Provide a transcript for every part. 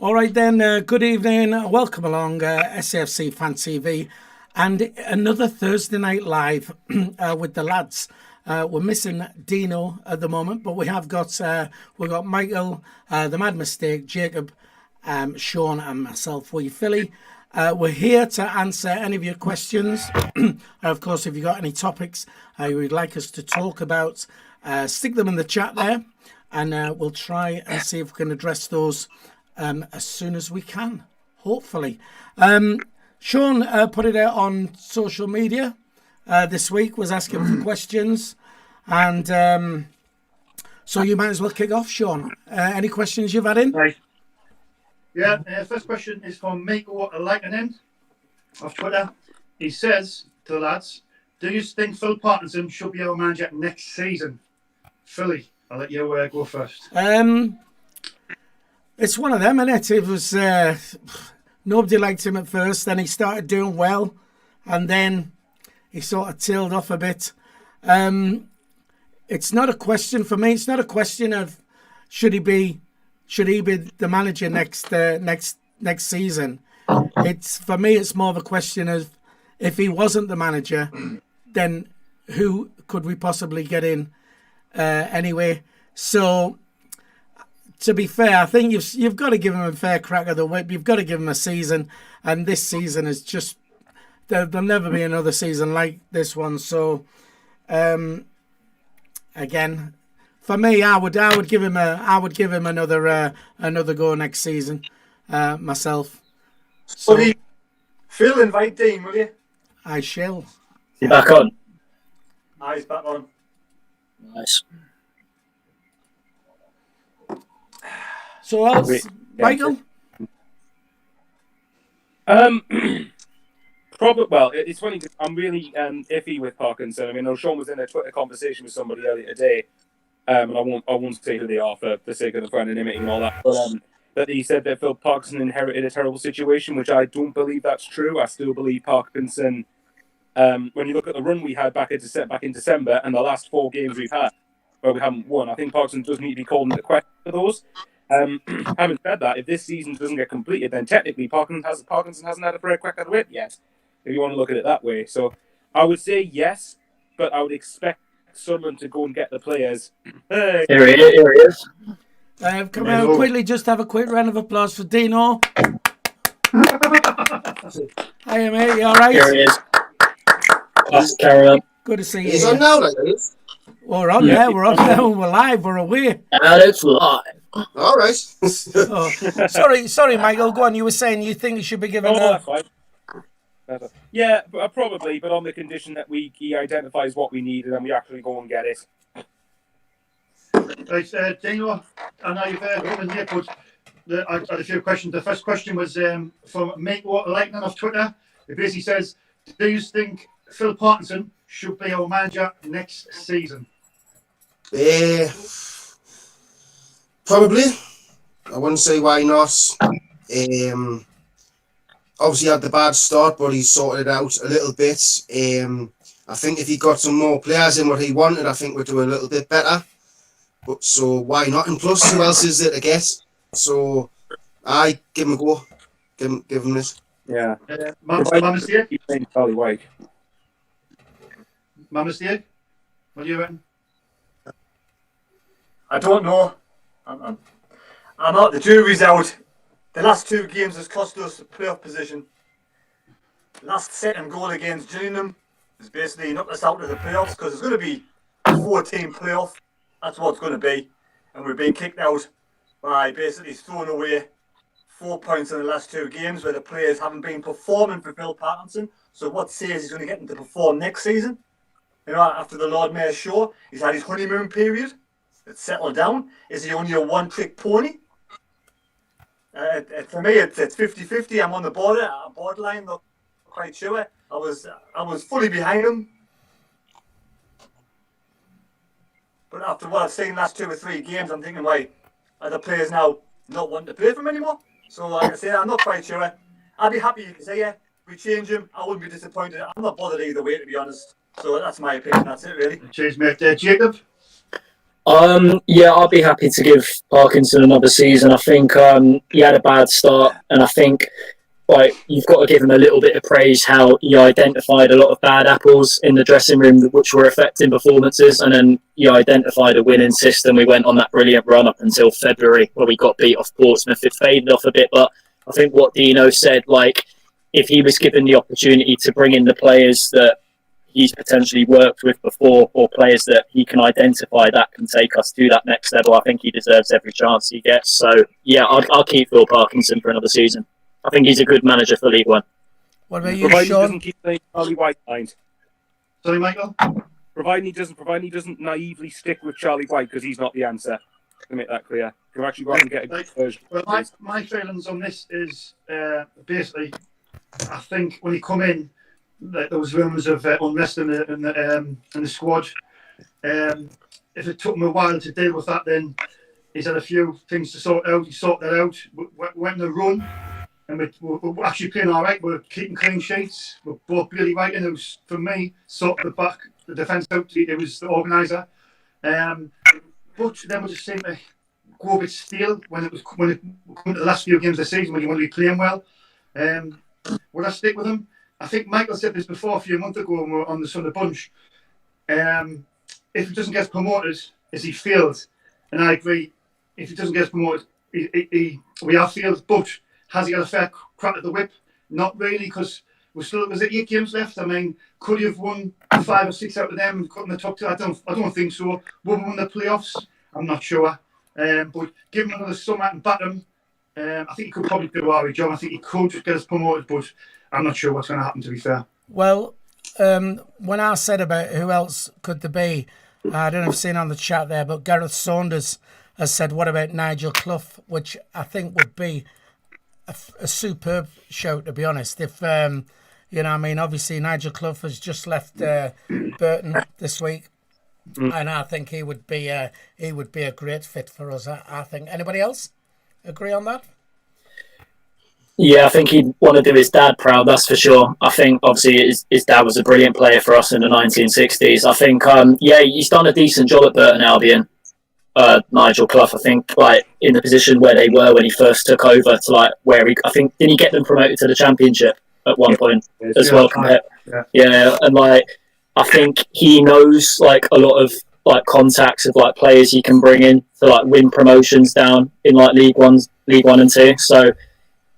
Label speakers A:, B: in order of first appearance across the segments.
A: All right then, good evening. Welcome along SAFC Fan TV and another Thursday night live with the lads. We're missing Dino at the moment, but we have got we've got Michael, the Mad Mistake, Jacob, Sean and myself, Wee Philly. We're here to answer any of your questions. Of course, if you've got any topics you would like us to talk about, stick them in the chat there and we'll try and see if we can address those as soon as we can, hopefully. Sean put it out on social media this week, was asking for questions. And so you might as well kick off, Sean. Any questions you've had in?
B: Right. Yeah, first question is from Mako Lightning of Twitter. He says to the lads, do you think Phil Parkinson should be our manager next season? Philly, I'll let you go first.
A: It's one of them, isn't it? It was nobody liked him at first, then he started doing well, and then he sort of tailed off a bit. It's not a question for me. It's not a question of should he be the manager next season. It's for me. It's more of a question of if he wasn't the manager, then who could we possibly get in anyway? So. To be fair, I think you've got to give him a fair crack of the whip. You've got to give him a season, and this season is just there'll never be another season like this one. So, again, for me, I would give him another go next season myself. So,
C: Phil, invite Dean, will you?
A: I shall.
D: You back on?
C: He's back on.
D: Nice.
A: So else, Michael?
E: Probably. Well, it's funny because I'm really iffy with Parkinson. I mean, Sean was in a Twitter conversation with somebody earlier today, and I won't say who they are for the sake of the anonymity and all that. But he said that Phil Parkinson inherited a terrible situation, which I don't believe that's true. I still believe Parkinson. When you look at the run we had back in December and the last 4 games we've had where we haven't won, I think Parkinson does need to be called into question for those. Having said that, if this season doesn't get completed, then technically Parkinson hasn't had a fair crack at the whip yet, if you want to look at it that way. So I would say yes, but I would expect Sunderland to go and get the players.
D: Here he is.
A: Come out quickly, just have a quick round of applause for Dino. Hey mate, you alright?
D: Here he is. Let's carry on.
A: Good to see you.
F: He's on now, like this.
A: We're on there, we're live, we're away.
D: And it's live.
F: All right.
A: Sorry, Michael. Go on. You were saying you think he should be given.
E: That's fine. Yeah, probably, but on the condition that he identifies what we need and then we actually go and get it.
B: Right, Dino, I know you've opened here, but I had a few questions. The first question was from Mako Lightning of Twitter. It basically says, do you think Phil Parkinson should be our manager next season?
F: Probably. I wouldn't say why not. Obviously had the bad start, but he's sorted it out a little bit. I think if he got some more players in what he wanted, I think we'd do a little bit better. But so why not? And plus, who else is there to get? So I give him a go. Give him this.
E: Yeah.
B: My mistake.
E: He's playing Charlie White.
B: My mistake. What do you reckon?
C: I don't know. I'm out. The jury's out. The last 2 games has cost us the playoff position. Last second goal against Gillingham is basically knocked us out of the playoffs because it's going to be a 4-team playoff. That's what it's going to be. And we're being kicked out by basically throwing away 4 points in the last 2 games where the players haven't been performing for Phil Parkinson. So what says he's going to get them to perform next season? You know, after the Lord Mayor's show, he's had his honeymoon period. It's settled down. Is he only a one-trick pony? For me, it's 50-50. I'm on the borderline. Not quite sure. I was fully behind him, but after what I've seen last 2 or 3 games, I'm thinking, why are the players now not wanting to play for him anymore? So, like I say, I'm not quite sure. I'd be happy you can say, yeah, we change him. I wouldn't be disappointed. I'm not bothered either way, to be honest. So that's my opinion. That's it, really.
B: Cheers, mate. Jacob?
D: Yeah, I'd be happy to give Parkinson another season. I think he had a bad start, and I think you've got to give him a little bit of praise how he identified a lot of bad apples in the dressing room which were affecting performances, and then he identified a winning system. We went on that brilliant run up until February where we got beat off Portsmouth. It faded off a bit, but I think what Dino said, if he was given the opportunity to bring in the players that he's potentially worked with before, or players that he can identify that can take us to that next level, I think he deserves every chance he gets. So yeah, I'll keep Phil Parkinson for another season. I think he's a good manager for League One.
A: What about you,
E: Provided he
A: Sean?
E: doesn't keep saying Charlie White mind.
B: Sorry, Michael?
E: Provided he doesn't naively stick with Charlie White because he's not the answer. To make that clear. He'll actually go out and get a good version.
B: Well, my feelings on this is basically, I think when he come in, there was rumours of unrest in the squad. If it took him a while to deal with that, then he's had a few things to sort out. He sorted that out. We went on a run, and we're actually playing all right. We're keeping clean sheets. We're both really right, and it was, for me, sorted the defence out. It was the organiser. But then we just seemed to go a bit stale when it come to the last few games of the season when you want to be playing well. Would I stick with him? I think Michael said this before a few months ago when we were on the Sunday Bunch. If he doesn't get promoted, is he failed? And I agree. If he doesn't get promoted, we are failed. But has he got a fair crack at the whip? Not really, because was it 8 games left? I mean, could he have won 5 or 6 out of them and cut in the top 2? I don't think so. Will we win the playoffs? I'm not sure. But give him another summer and bat him. I think he could probably do a job. I think he could get us promoted, but I'm not sure what's going to happen, to be fair.
A: Well, when I said about who else could there be, I don't know if you've seen on the chat there, but Gareth Saunders has said, what about Nigel Clough, which I think would be a superb show, to be honest. If, obviously Nigel Clough has just left Burton this week, and I think he would be a great fit for us, I think. Anybody else agree on that?
D: Yeah, I think he'd want to do his dad proud, that's for sure. I think, obviously, his dad was a brilliant player for us in the 1960s. I think, he's done a decent job at Burton Albion, Nigel Clough. I think, in the position where they were when he first took over to, didn't he get them promoted to the Championship at one point as well? Yeah, and, I think he knows, a lot of, contacts of, players he can bring in to, win promotions down in, League 1 and 2. So,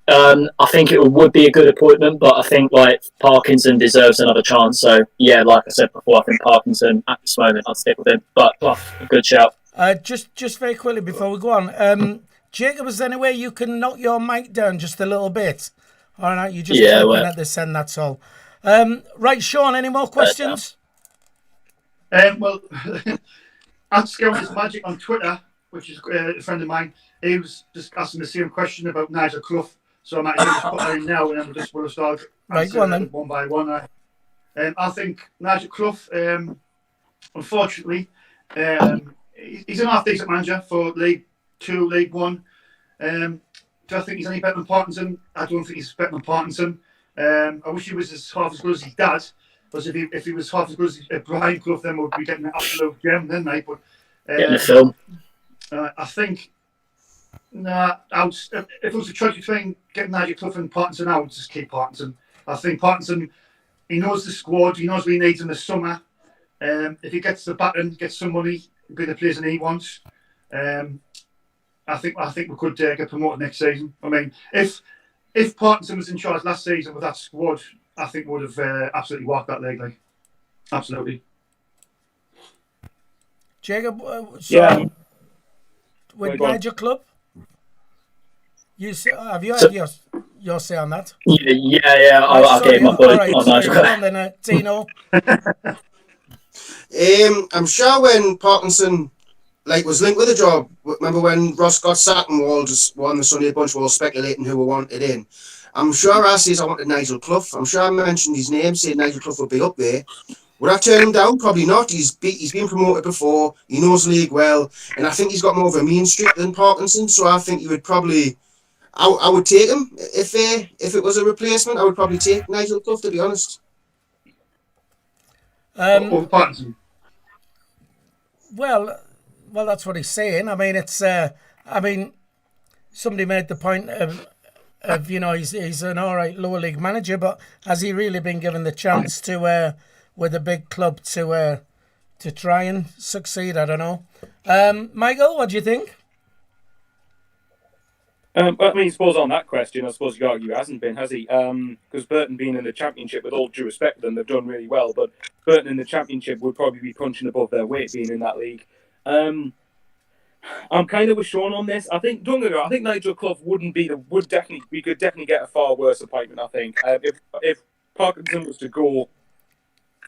D: I think it would be a good appointment, but I think Parkinson deserves another chance. So yeah, like I said before, I think Parkinson at this moment I'd stick with him. But Clough, a good shout.
A: Just very quickly before we go on, Jacob, is there any way you can knock your mic down just a little bit? All right, you just looking at this end. That's all. Right, Sean, any more questions?
B: Well, at Scout's Magic on Twitter, which is a friend of mine, he was just asking the same question about Nigel Clough. So I might just put that in now, and then we'll start one by one. I think Nigel Clough, unfortunately, he's an half-decent manager for League 2, League 1. Do I think he's any better than Parkinson? I don't think he's better than Parkinson. I wish he was half as good as his dad, because if he was half as good as Brian Clough, then we'd be getting an absolute gem, then, mate. But
D: getting a film.
B: I think. If it was a choice between getting Nigel Clough and Parkinson, I would just keep Parkinson. I think Parkinson, he knows the squad, he knows what he needs in the summer. If he gets the baton, gets some money, he'll be the players that he wants. I think we could get promoted next season. I mean, if Parkinson was in charge last season with that squad, I think we would have absolutely walked that league. Absolutely.
A: Jacob, with Nigel Clough? Have you had your say on that?
D: Yeah. I'll give my point on Nigel Clough.
A: Then, Tino.
F: I'm sure when Parkinson was linked with the job, remember when Ross got sacked and we all just won the Sunday Bunch, we all speculating who we wanted in. I'm sure I said I wanted Nigel Clough. I'm sure I mentioned his name, said Nigel Clough would be up there. Would I turn him down? Probably not. He's been promoted before. He knows the league well, and I think he's got more of a mean streak than Parkinson. So I think he would probably. I would take him if it was a replacement. I would probably take Nigel Clough, to be honest.
B: Parkinson.
A: Well, Well, that's what he's saying. I mean, it's. Somebody made the point of he's an all right lower league manager, but has he really been given the chance to with a big club to try and succeed? I don't know. Michael, what do you think?
E: I mean, I suppose on that question, I suppose you argue he hasn't been, has he? Because Burton being in the Championship, with all due respect to them, they've done really well. But Burton in the Championship would probably be punching above their weight being in that league. I'm kind of with Sean on this. I think, don't get me wrong, I think Nigel Clough we could definitely get a far worse appointment. I think if Parkinson was to go,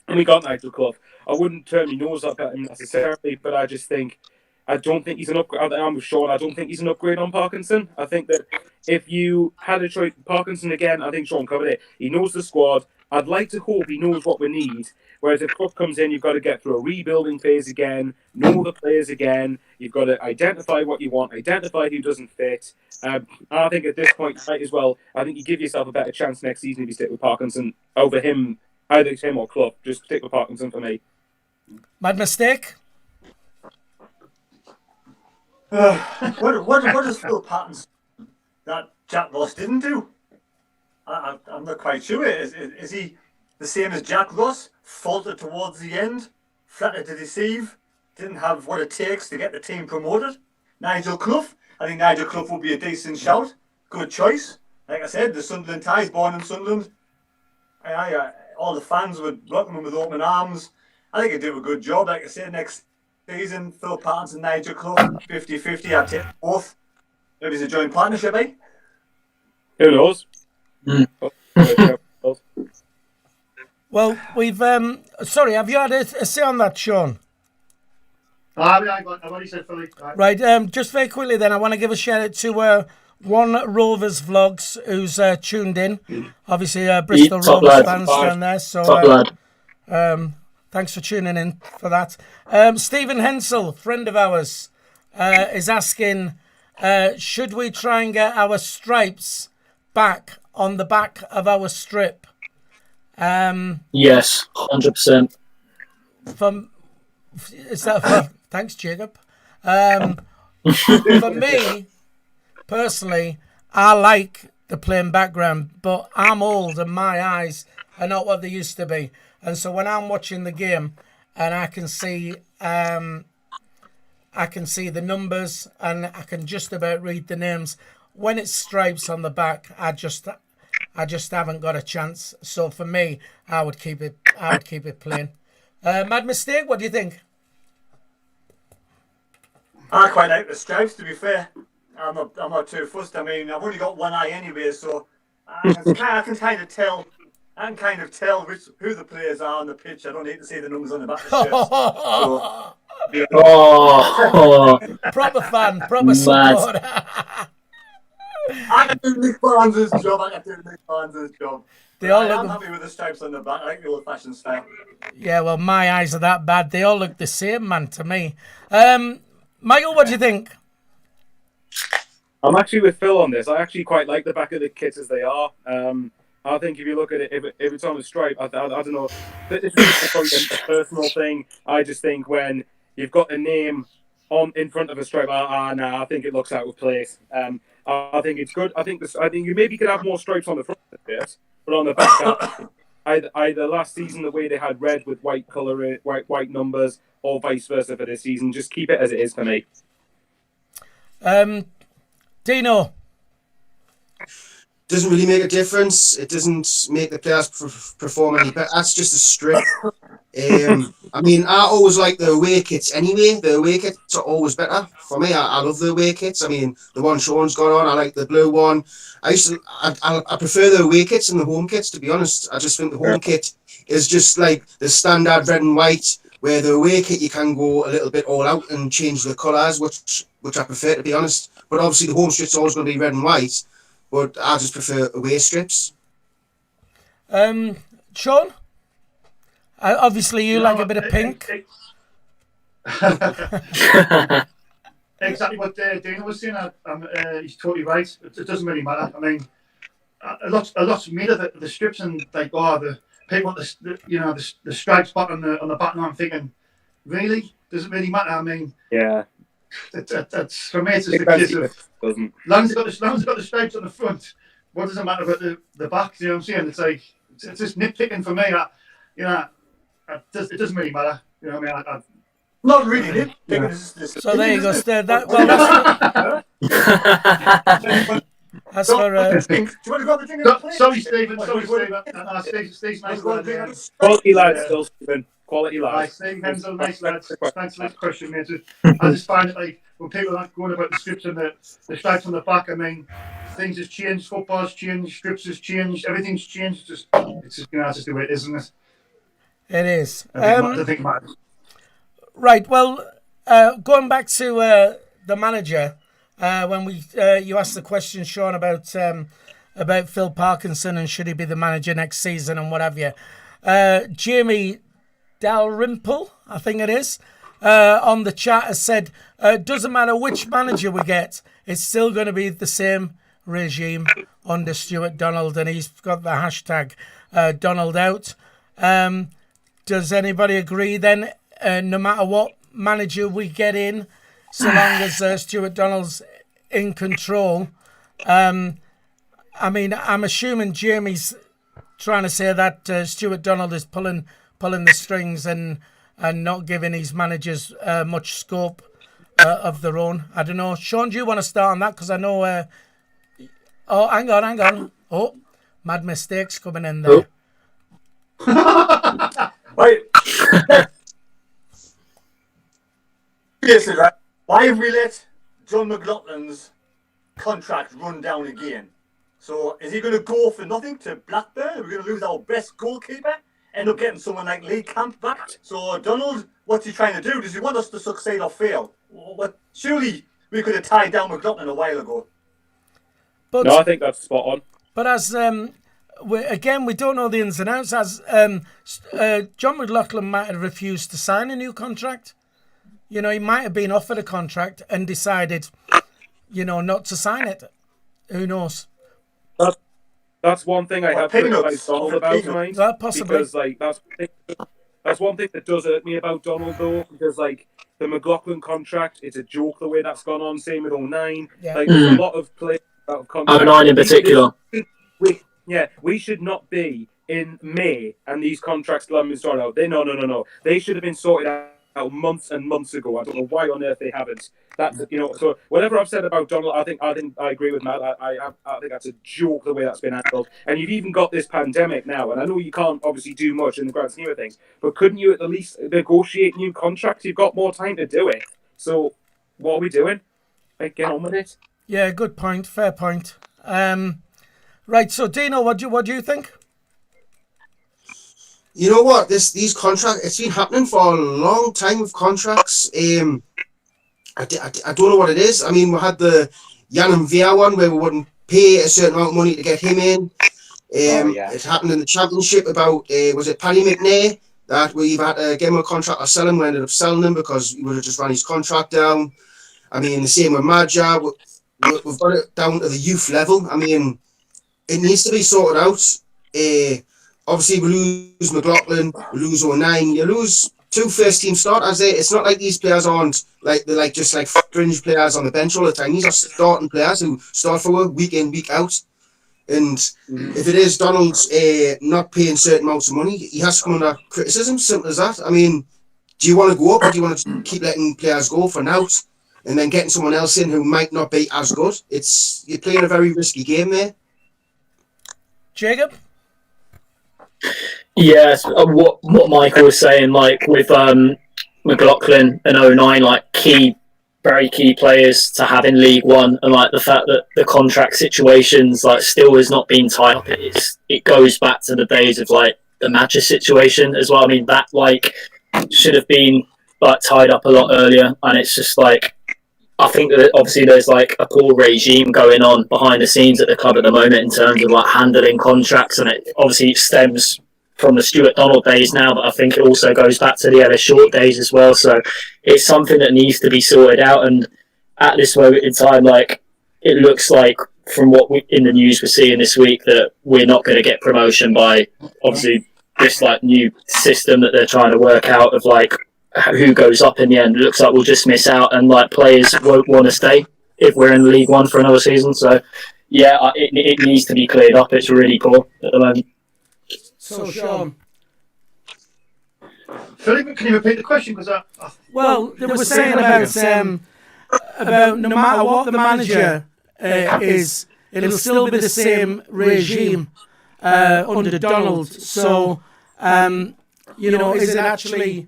E: and we got Nigel Clough, I wouldn't turn my nose up at him necessarily, but I just think. I don't think he's an upgrade. I'm with Sean. I don't think he's an upgrade on Parkinson. I think that if you had a choice, Parkinson again, I think Sean covered it. He knows the squad. I'd like to hope he knows what we need. Whereas if Clough comes in, you've got to get through a rebuilding phase again, know the players again. You've got to identify what you want, identify who doesn't fit. I think at this point, as well, I think you give yourself a better chance next season if you stick with Parkinson over him, either it's him or Clough. Just stick with Parkinson for me.
A: Mad mistake.
C: What does Phil Patton that Jack Ross didn't do? I'm not quite sure. Is he the same as Jack Ross? Faltered towards the end, flattered to deceive, didn't have what it takes to get the team promoted. Nigel Clough, I think Nigel Clough would be a decent shout. Good choice. Like I said, the Sunderland ties, born in Sunderland. All the fans would welcome him with open arms. I think he'd do a good job. Like I said, next season, Phil Patton and Nigel Clough, 50-50, I'd take both. Maybe it's a joint partnership, eh?
E: Who knows?
A: Well, we've... sorry, have you had a say on that, Sean?
B: I've already said Philly.
A: Right, just very quickly then, I want to give a shout out to One Rovers Vlogs, who's tuned in. Obviously, Bristol Rovers
D: lad.
A: fans down there. So,
D: Top lad.
A: thanks for tuning in for that. Stephen Hensel, friend of ours, is asking, should we try and get our stripes back on the back of our strip?
D: Yes, 100%.
A: Thanks, Jacob. For me, personally, I like the plain background, but I'm old and my eyes are not what they used to be. And so when I'm watching the game and I can see the numbers and I can just about read the names, when it's stripes on the back, I just haven't got a chance. So for me, I would keep it plain. Mad mistake, what do you think?
C: I quite like the stripes, to be fair. I'm not too fussed. I mean, I've only got one eye anyway, so I can kind of tell who the players are on the pitch. I don't need to see the numbers on the back of the shirts. So, yeah.
D: Oh,
A: proper fan, proper support.
C: I can do Nick Barnes' job.
A: They all
C: I'm
A: look,
C: happy with the stripes on the back. I like the old-fashioned style.
A: yeah, well, my eyes are that bad. They all look the same, man, to me. Michael, what do you think?
E: I'm actually with Phil on this. I actually quite like the back of the kits as they are. I think if you look at it, if it's on a stripe, I don't know. This is probably a personal thing. I just think when you've got a name in front of a stripe, I think it looks out of place. I think it's good. I think you maybe could have more stripes on the front of it, but on the back, either last season the way they had red with white colour, white numbers, or vice versa for this season. Just keep it as it is for me.
F: Doesn't
A: Dino.
F: really make a difference. It doesn't make the players perform any better. That's just a strip. I mean, I always like the away kits anyway. The away kits are always better for me. I love the away kits. I mean, the one Sean's got on, I like the blue one. I prefer the away kits and the home kits, to be honest. I just think the home kit is just like the standard red and white, where the away kit you can go a little bit all out and change the colours, which I prefer, to be honest. But obviously the home strip's always going to be red and white, but I just prefer away strips.
A: Sean? Obviously you like a bit of pink.
B: Exactly what Dana was saying. He's totally right. It doesn't really matter. I mean, a lot's made of the strips, and like, the people want the stripes back on the back. And I'm thinking, really, does it really matter? I mean,
E: yeah,
B: That's for me. It's just a case of as long as it's got the stripes on the front. What does it matter about the back? You know what I'm saying? It's like it's just nitpicking for me. It doesn't really matter. You know what I mean?
C: Not really.
A: Yeah. So there you go. That's for.
C: Do you want to grab the thing?
B: Sorry, Stephen. Steve's nice lad.
E: Quality lads, still, Stephen. Quality lads.
B: Steve Hensel, nice lads. Thanks for this question, mate. I just find it like when people are going about the scripts and the stripes on the back. I mean, things have changed. Football's changed. Scripts has changed. Everything's changed. It's just that's just the way it is, isn't it?
A: It is.
B: I think it matters.
A: Right. Well, going back to the manager, when you asked the question, Sean, about Phil Parkinson and should he be the manager next season and what have you. Jamie Dalrymple, I think it is, on the chat has said, doesn't matter which manager we get, it's still going to be the same regime under Stuart Donald, and he's got the hashtag Donald out. Does anybody agree then, no matter what manager we get in, so long as Stuart Donald's in control? I mean, I'm assuming Jamie's trying to say that Stuart Donald is pulling the strings and not giving his managers much scope of their own. I don't know. Sean, do you want to start on that? Because I know... oh, hang on. Oh, mad mistakes coming in there.
C: Right. Seriously, right? Why have we let John McLaughlin's contract run down again? So is he going to go for nothing to Blackburn? Are we going to lose our best goalkeeper? End up getting someone like Lee Camp back? So Donald, what's he trying to do? Does he want us to succeed or fail? Well, surely we could have tied down McLaughlin a while ago.
E: But, no, I think that's spot on.
A: But as we don't know the ins and outs. As John McLaughlin might have refused to sign a new contract. You know, he might have been offered a contract and decided, not to sign it. Who knows?
E: That's one thing I have criticised Donald about, mate.
A: Possibly.
E: Because that's one thing that does hurt me about Donald, though. Because the McLaughlin contract, it's a joke the way that's gone on. Same with 09.
A: Yeah.
E: There's a lot of players out of contract.
D: 09 in particular.
E: We should not be in May and these contracts still haven't been sorted out. No. They should have been sorted out months and months ago. I don't know why on earth they haven't. That's So whatever I've said about Donald, I think I agree with Matt. I think that's a joke the way that's been handled. And you've even got this pandemic now, and I know you can't obviously do much in the grand scheme of things, but couldn't you at the least negotiate new contracts? You've got more time to do it. So what are we doing? Get on with it.
A: Yeah, good point. Fair point. Right, so Dino, what do you think?
F: You know what? These contracts, it's been happening for a long time with contracts. I don't know what it is. I mean, we had the Jan and Via one where we wouldn't pay a certain amount of money to get him in. It happened in the Championship about, was it Paddy McNair, that we either had to give him a contract or sell him. We ended up selling him because we would have just run his contract down. I mean, the same with Madja. We've got it down to the youth level. I mean, it needs to be sorted out. Obviously, we lose McLaughlin, we lose 09. You lose two first-team starters. It's not like these players aren't they're just fringe players on the bench all the time. These are starting players who start for week in, week out. And if it is Donald's not paying certain amounts of money, he has to come under criticism. Simple as that. I mean, do you want to go up or do you want to keep letting players go for now and then getting someone else in who might not be as good? You're playing a very risky game there.
A: Jacob?
D: Yes, what Michael was saying, with McLaughlin and 09, very key players to have in League One, and the fact that the contract situations still has not been tied up. It goes back to the days of the Matcher situation as well. I mean, that should have been tied up a lot earlier, and it's just I think that obviously there's a poor regime going on behind the scenes at the club at the moment in terms of handling contracts, and it obviously stems from the Stuart Donald days now, but I think it also goes back to the Ellis Short days as well. So it's something that needs to be sorted out, and at this moment in time, it looks like from what in the news we're seeing this week that we're not going to get promotion by obviously this new system that they're trying to work out of who goes up in the end. It looks like we'll just miss out, and like players won't want to stay if we're in League One for another season. So yeah, it needs to be cleared up. It's really poor at the moment.
A: So, Sean.
B: Philip, can you repeat the question? Because
A: Well, they were saying about no matter what the manager is, it'll still be the same regime under Donald. So, is it actually,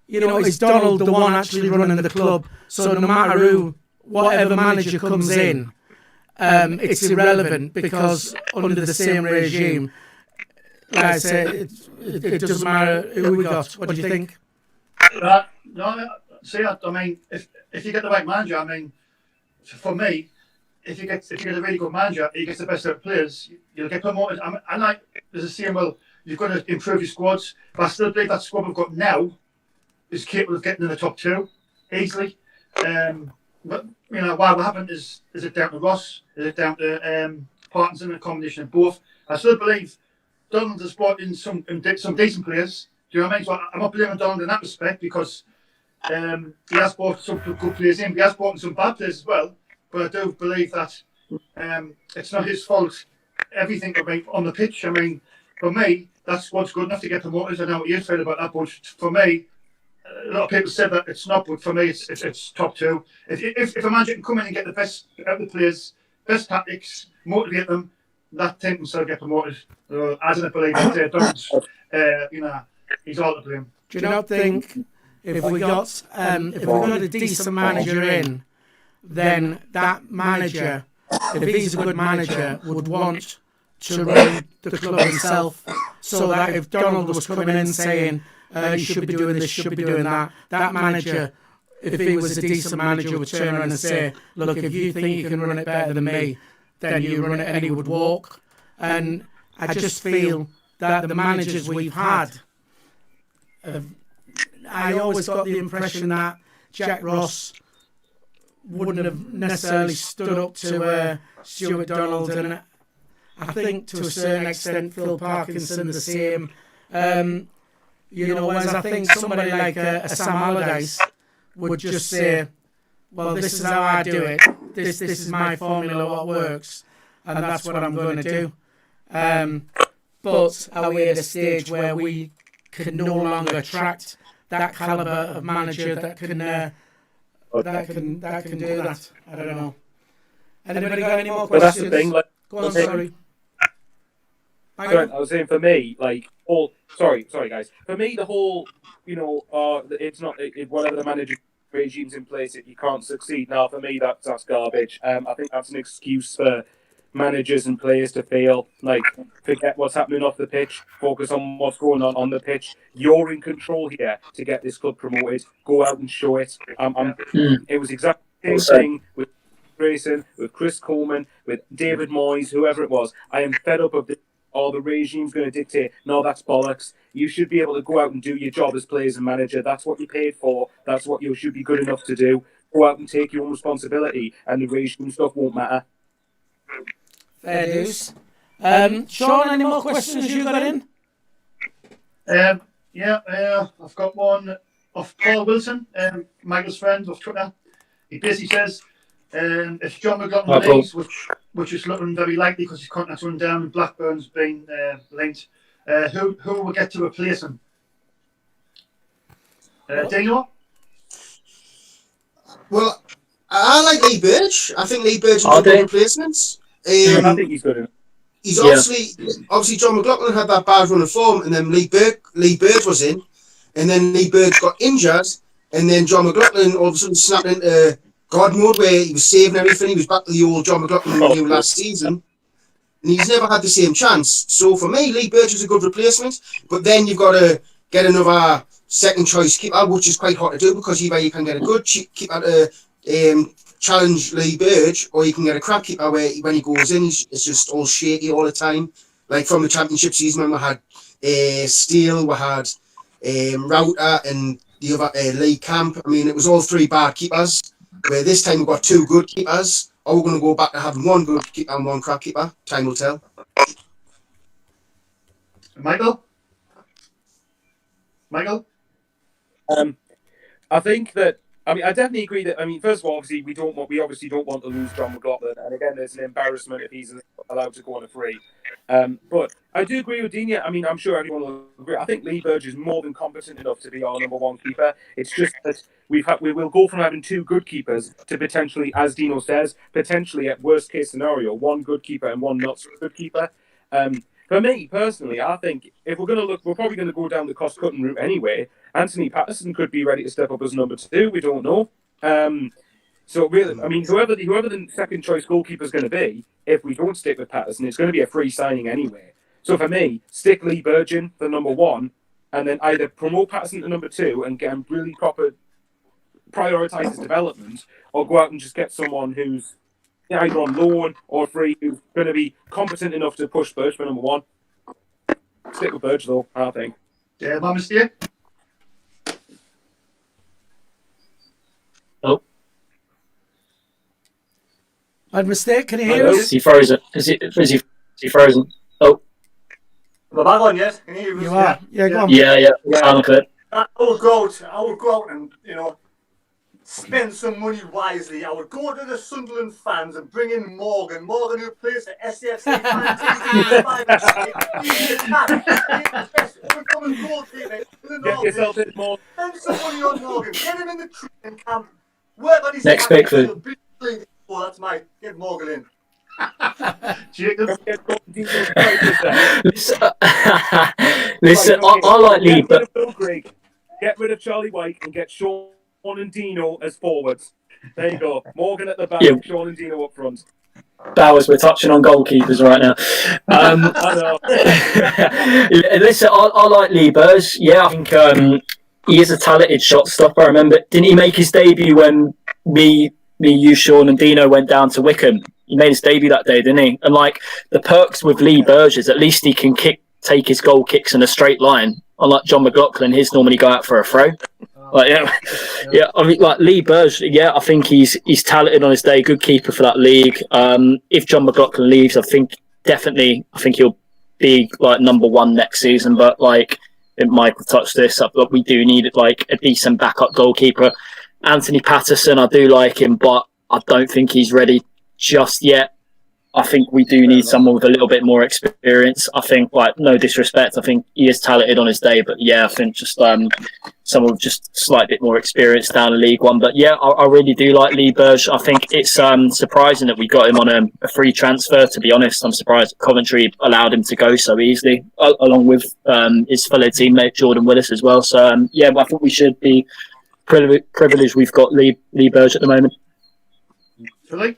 A: is Donald the one actually running the club? So no matter who, whatever manager comes in, it's irrelevant because under the same regime, like I said, it doesn't matter who we got. What do you think?
B: no, see, I mean, if you get the right manager, I mean, for me, if you get a really good manager, he gets the best out of players, you'll get promoted. I like there's a saying, well, you've got to improve your squads, but I still believe that squad we've got now is capable of getting in the top two easily. But what happened is it down to Ross? Is it down to Parkinson? A combination of both. I still believe Donald has brought in some decent players. Do you know what I mean? So I'm not blaming Donald in that respect because he has brought some good players in. He has brought in some bad players as well. But I do believe that it's not his fault. Everything on the pitch. I mean, for me, that squad's good enough to get promoted. I know what you feel about that, but for me, a lot of people said that it's not. But for me, it's top two. If a manager can come in and get the best out of the players, best tactics, motivate them, that team can still get promoted. So I don't believe that Donald's, he's all to blame.
A: Do you not think if we got a decent manager in, then that manager, if he's a good manager, would want to run the club himself, so that if Donald was coming in saying you should be doing this, should be doing that, that manager, if he was a decent manager, would turn around and say, look, if you think you can run it better than me, then you run it, and he would walk. And I just feel that the managers we've had, I always got the impression that Jack Ross wouldn't have necessarily stood up to Stuart Donald, and I think to a certain extent Phil Parkinson the same. Whereas I think somebody like a Sam Allardyce would just say, well, this is how I do it. This is my formula, what works, and that's what I'm going to do. But are we at a stage where we can no longer attract that caliber of manager that can do that? I don't know. Anybody got any more questions?
E: But that's the thing.
A: Go on, sorry.
E: I was saying for me, sorry guys. For me, the whole, it's not whatever the manager regime's in place, you can't succeed. Now, for me, that's garbage. I think that's an excuse for managers and players to fail. Forget what's happening off the pitch. Focus on what's going on the pitch. You're in control here to get this club promoted. Go out and show it. It was exactly the same thing with Grayson, with Chris Coleman, with David Moyes, whoever it was. I am fed up of this. Or the regime's going to dictate. No, that's bollocks. You should be able to go out and do your job as players and manager. That's what you're paid for. That's what you should be good enough to do. Go out and take your own responsibility, and the regime stuff won't matter.
A: Fair dues. Sean, any more questions you got in?
B: I've got one off Paul Wilson, Michael's friend off Twitter. He basically says, if John McLaughlin leaves, which is looking very likely because his contract's run down and Blackburn's been linked, who will get to replace him? Dino? Well,
F: I like Lee Birch. I think Lee Birch is a good replacement.
E: I think he's good enough.
F: He's obviously John McLaughlin had that bad run of form, and then Lee Birch was in, and then Lee Birch got injured, and then John McLaughlin all of a sudden snapped into God mode where he was saving everything. He was back to the old John McLaughlin we knew last season, and he's never had the same chance. So for me, Lee Birch is a good replacement, but then you've got to get another second choice keeper, which is quite hard to do because either you can get a good keeper to challenge Lee Birch, or you can get a crap keeper where when he goes in, it's just all shaky all the time. Like from the championship season when we had Steele, we had Router, and the other Lee Camp. I mean, it was all three bad keepers. Where this time we've got two good keepers, or we're going to go back to having one good keeper and one crap keeper. Time will tell.
B: Michael?
E: I think that. I mean, I definitely agree that. I mean, first of all, obviously, we obviously don't want to lose John McLaughlin, and again, there's an embarrassment if he's allowed to go on a free. But I do agree with Dina. I mean, I'm sure everyone will agree. I think Lee Burge is more than competent enough to be our number one keeper. It's just that we will go from having two good keepers to potentially, as Dino says, potentially at worst case scenario, one good keeper and one not so good keeper. For me personally, I think if we're going to look, we're probably going to go down the cost cutting route anyway. Anthony Patterson could be ready to step up as number 2. We don't know. So really, I mean, whoever the second choice goalkeeper is going to be, if we don't stick with Patterson, it's going to be a free signing anyway. So for me, stick Lee Burge for number 1, and then either promote Patterson to number 2 and get him really proper, prioritise his development, or go out and just get someone who's either on loan or free, who's going to be competent enough to push Burge for number 1. Stick with Burge though, I think.
B: Yeah, my mistake.
D: Oh,
A: I had a mistake. Can you hear us?
D: is he frozen? Is he frozen? Oh,
C: Am I back on yet? Can you hear me?
A: You are. Yeah, go on.
D: yeah. I'm clear.
C: I would go out and, spend some money wisely. I would go to the Sunderland fans and bring in Morgan who plays for SAFC Fan TV.
E: Get yourself in more.
C: Spend some money on Morgan. Get him in the training camp. Work on his
D: Next pick for-
C: Oh, that's my get Morgan in.
B: Jacob.
D: Listen, I like Lee, but
E: Get rid of Charlie White and get Sean and Dino as forwards. There you go. Morgan at the back,
D: Yeah.
E: Sean and Dino up front.
D: Bowers, we're touching on goalkeepers right now.
E: I know.
D: Listen, I like Lee Burge. Yeah, I think he is a talented shot stopper. I remember, didn't he make his debut when you, Sean, and Dino went down to Wickham? He made his debut that day, didn't he? And like the perks with Lee Burge is at least he can take his goal kicks in a straight line. Unlike John McLaughlin, his normally go out for a throw. Like yeah. I mean, like Lee Burge, yeah, I think he's talented on his day, good keeper for that league. If John McLaughlin leaves, I think he'll be like number 1 next season. But like Michael touched this up, but we do need like a decent backup goalkeeper. Anthony Patterson, I do like him, but I don't think he's ready just yet. I think we do need someone with a little bit more experience. I think, like, no disrespect, I think he is talented on his day, but yeah, I think just someone with just a slight bit more experience down in League One. But yeah, I really do like Lee Burge. I think it's surprising that we got him on a free transfer, to be honest. I'm surprised Coventry allowed him to go so easily, along with his fellow teammate Jordan Willis as well. So yeah, I think we should be privileged we've got Lee Burge at the moment.
B: Philly?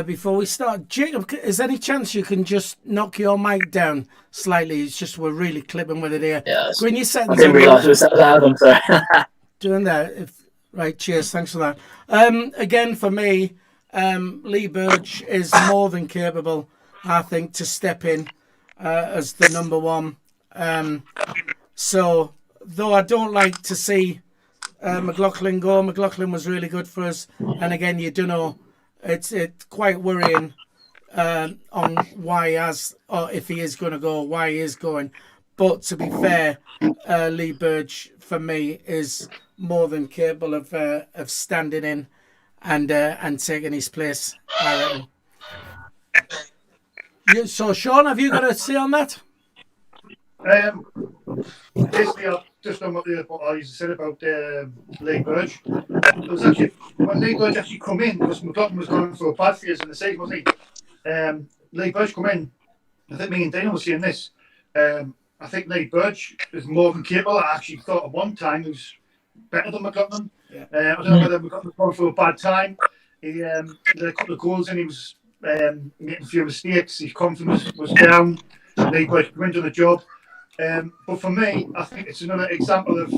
A: Before we start, Jacob, is there any chance you can just knock your mic down slightly? It's just we're really clipping with it here.
D: Yes.
A: When you set
D: I didn't realise it was that loud. I'm sorry.
A: doing that. Right, cheers. Thanks for that. Again, for me, Lee Burge is more than capable, I think, to step in as the number 1. So, though I don't like to see McLaughlin go, McLaughlin was really good for us. And again, you do know, it's quite worrying on why he has, or if he is going to go, why he is going. But to be fair, Lee Burge for me is more than capable of standing in and taking his place, I reckon. So, Sean, have you got a say on that?
B: Basically, I've just done what I said about Lee Burge. It was actually when Lee Burge actually come in, because McLaughlin was going through a bad phase in the season, wasn't he? Lee Burge come in. I think me and Daniel were saying this. I think Lee Burge is more than capable. I actually thought at one time he was better than McLaughlin. Yeah. I don't know whether McLaughlin was going through a bad time. He had a couple of goals and he was making a few mistakes. His confidence was down. Lee Burge came into the job. But for me, I think it's another example of,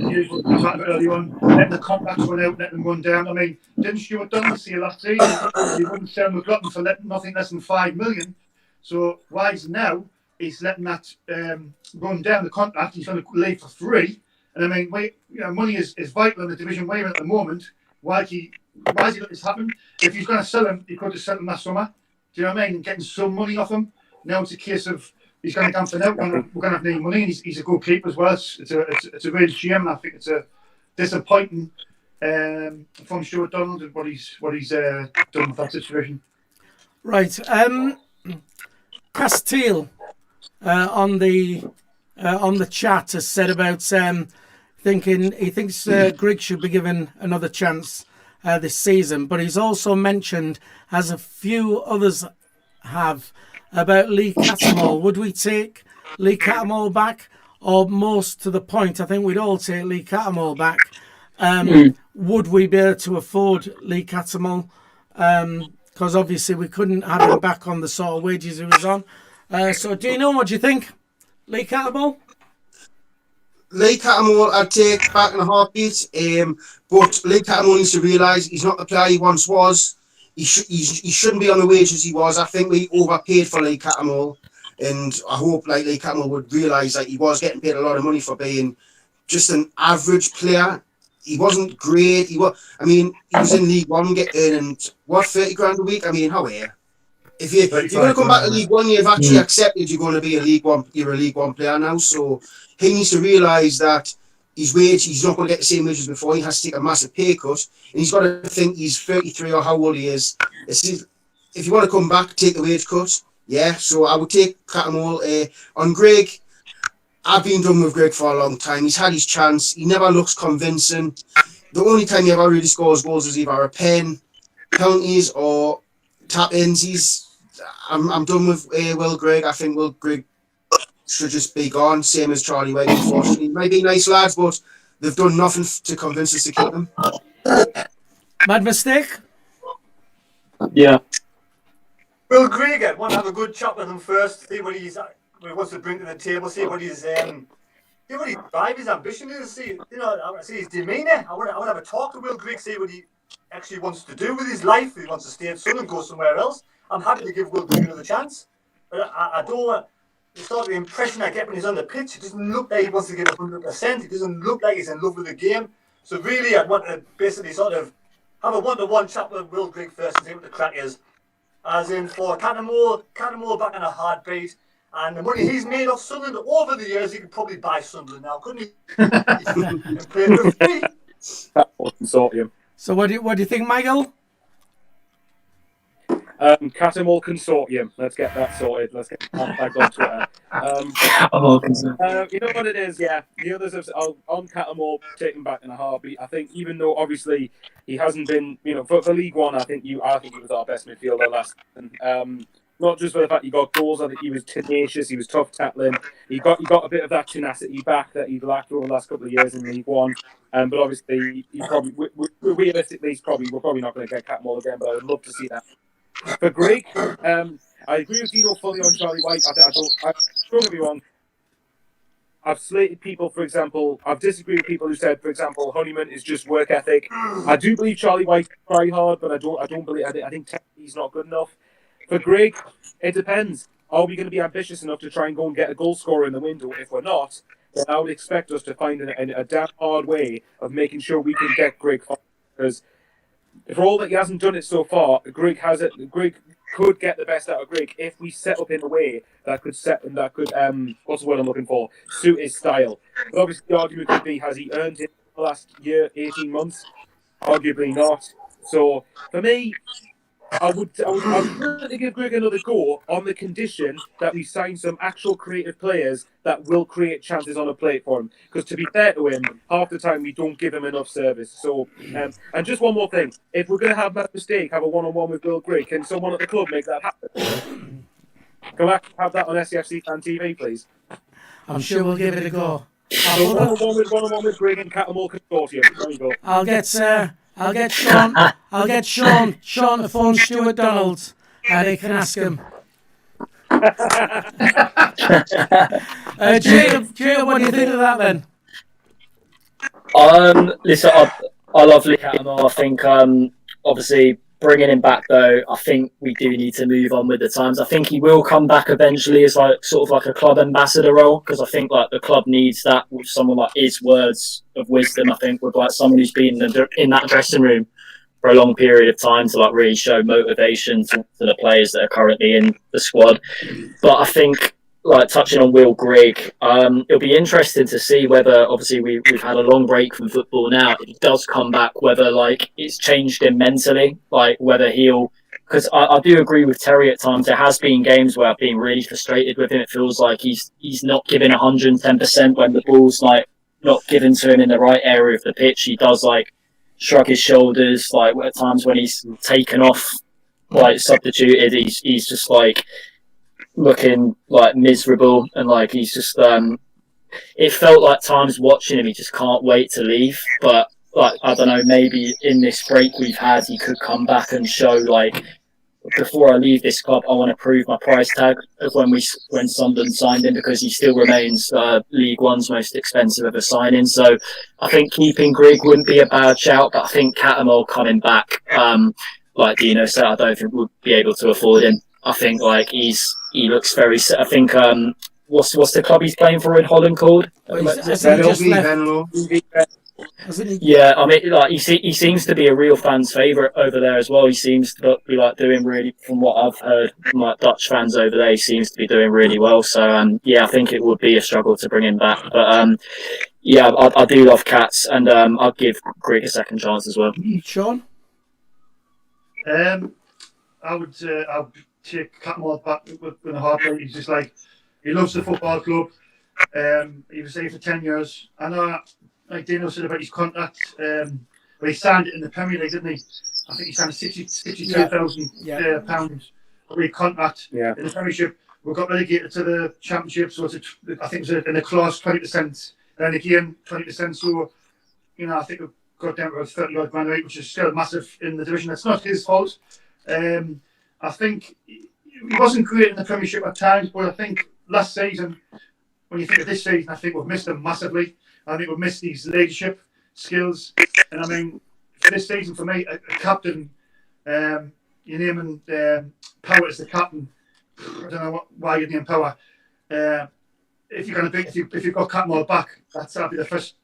B: usual early on, letting the contracts run out, letting them run down. I mean, didn't Stuart Donald see last season? He wouldn't sell McLaughlin for nothing less than $5 million. So why is now he's letting that run down the contract? He's going to leave for free. And I mean, money is vital in the division we're in at the moment. Why is he let this happen? If he's going to sell him, he could have sold him last summer. Do you know what I mean? And getting some money off him. Now it's a case of he's going to come for now. We're going to have need money, and he's a good keeper as well. It's a real shame, and I think it's a disappointing from Stuart Donald and what he's done with that situation.
A: Right, Castile on the chat has said about thinking he thinks Grigg should be given another chance this season, but he's also mentioned, as a few others have, about Lee Cattermole. Would we take Lee Cattermole back? Or most to the point, I think we'd all take Lee Cattermole back. Would we be able to afford Lee Cattermole? Because obviously we couldn't have him back on the sort of wages he was on. So Dino, what do you think? Lee Cattermole?
F: Lee Cattermole I'd take back in a heartbeat, but Lee Cattermole needs to realise he's not the player he once was. He shouldn't be on the wages he was. I think we overpaid for Lee Cattermole, and I hope Lee Cattermole would realise that he was getting paid a lot of money for being just an average player. He wasn't great. He was in League One earning what, 30 grand a week. I mean, how are you? If you're going to come back to League One, you've actually accepted you're going to be a League One. You're a League One player now, so he needs to realise that his wage, he's not going to get the same wages before. He has to take a massive pay cut, and he's got to think he's 33 or how old he is. If you want to come back, take the wage cut. Yeah, so I would take Cattermole. On Greg, I've been done with Greg for a long time. He's had his chance. He never looks convincing. The only time he ever really scores goals is either a pen, penalties, or tap-ins. I'm done with Will Grigg. I think Will Grigg should just be gone, same as Charlie White, unfortunately. Might be nice lads, but they've done nothing to convince us to keep them.
A: Mad mistake?
D: Yeah.
C: Will Grigg, I want to have a good chat with him first, see what he wants to bring to the table, see what his drive, his ambition is, see his demeanour. I want to have a talk to Will Grigg, see what he actually wants to do with his life. If he wants to stay at Sunderland, go somewhere else. I'm happy to give Will Grigg another chance. But I don't want the sort of impression I get when he's on the pitch. It doesn't look like he wants to give 100%. It doesn't look like he's in love with the game. So really, I'd want to basically sort of have a one-to-one chat with Will Grigg first and see what the crack is. As in for Cattermole back in a heartbeat. And the money he's made off Sunderland over the years, he could probably buy Sunderland now, couldn't he? And play for free.
E: Consortium.
A: So what do you think, Michael?
E: Cattermole Consortium. Let's get that sorted. Let's get that back on Twitter. You know what it is, yeah. The others have on Cattermole taken back in a heartbeat. I think even though obviously he hasn't been, for League One, I think he was our best midfielder last season. Not just for the fact he got goals, I think he was tenacious, he was tough tackling. He got a bit of that tenacity back that he'd lacked over the last couple of years in League One. But obviously, realistically, we're probably not going to get Cattermole again. But I would love to see that. For Greg, I agree with Dino fully on Charlie White. Don't get me wrong. I've slated people, for example. I've disagreed with people who said, for example, Honeyman is just work ethic. I do believe Charlie White try hard, but I don't believe. I think technically he's not good enough. For Greg, it depends. Are we going to be ambitious enough to try and go and get a goal scorer in the window? If we're not, then I would expect us to find a damn hard way of making sure we can get Greg. Because for all that he hasn't done it so far, Greg could get the best out of Greg if we set up in a way that could what's the word I'm looking for? Suit his style. But obviously, the argument could be, has he earned it the last year, 18 months? Arguably not. So for me, I would really give Greg another go on the condition that we sign some actual creative players that will create chances on a plate for him. Because to be fair to him, half the time we don't give him enough service. So, and just one more thing: if we're going to have that mistake, have a one-on-one with Will Grigg, can someone at the club make that happen? Can I have that on SAFC Fan TV, please?
A: I'm sure we'll give it a go.
E: So one-on-one with Grigg and Cattermole Consortium. There you go.
A: I'll get Sean to phone Stuart Donald, and he can ask him. Jacob, what do you think of that then?
D: Listen, I love Lee Cattermole. I think obviously bringing him back though, I think we do need to move on with the times. I think he will come back eventually as sort of a club ambassador role, because I think the club needs that with someone like his words of wisdom. I think with someone who's been in that dressing room for a long period of time to really show motivation to the players that are currently in the squad. But I think like touching on Will Grigg, it'll be interesting to see whether, obviously, we've had a long break from football now. If he does come back, whether like it's changed him mentally, like whether he'll. Because I do agree with Terry at times. There has been games where I've been really frustrated with him. It feels like he's not giving 110% when the ball's like not given to him in the right area of the pitch. He does like shrug his shoulders. Like at times when he's taken off, like substituted, he's just like looking like miserable, and like he's just it felt like times watching him he just can't wait to leave. But like I don't know, maybe in this break we've had he could come back and show like, before I leave this club I want to prove my price tag of when Sunderland signed him, because he still remains League One's most expensive of a signing. So I think keeping Grigg wouldn't be a bad shout, but I think Catamol coming back, like Dino said, I don't think we'll be able to afford him. I think like he looks very. I think what's the club he's playing for in Holland called? Yeah, I mean, like he seems to be a real fan's favourite over there as well. He seems to be like doing really, from what I've heard from like Dutch fans over there, he seems to be doing really well. So yeah, I think it would be a struggle to bring him back. But yeah, I do love Cats, and I'll give Grigg a second chance as well.
A: Sean?
B: I would take Catmull back with a heartbeat. He's just like, he loves the football club. He was there for 10 years. I know, like Dino said about his contract, but he signed it in the Premier League, didn't he? I think he signed a £62,000 free contract in the Premiership. We got relegated to the Championship, so I think it was in a clause 20%, and again 20%. So, you know, I think we got down to 30-odd grand rate, which is still massive in the division. It's not his fault. I think he wasn't great in the Premiership at times, but I think last season, when you think of this season, I think we've missed him massively. I think we've missed these leadership skills. And I mean, for this season, for me, a captain, you're naming Power as the captain. I don't know why you name Power. If you're going to be, if you've got Catmull back, that'd be the first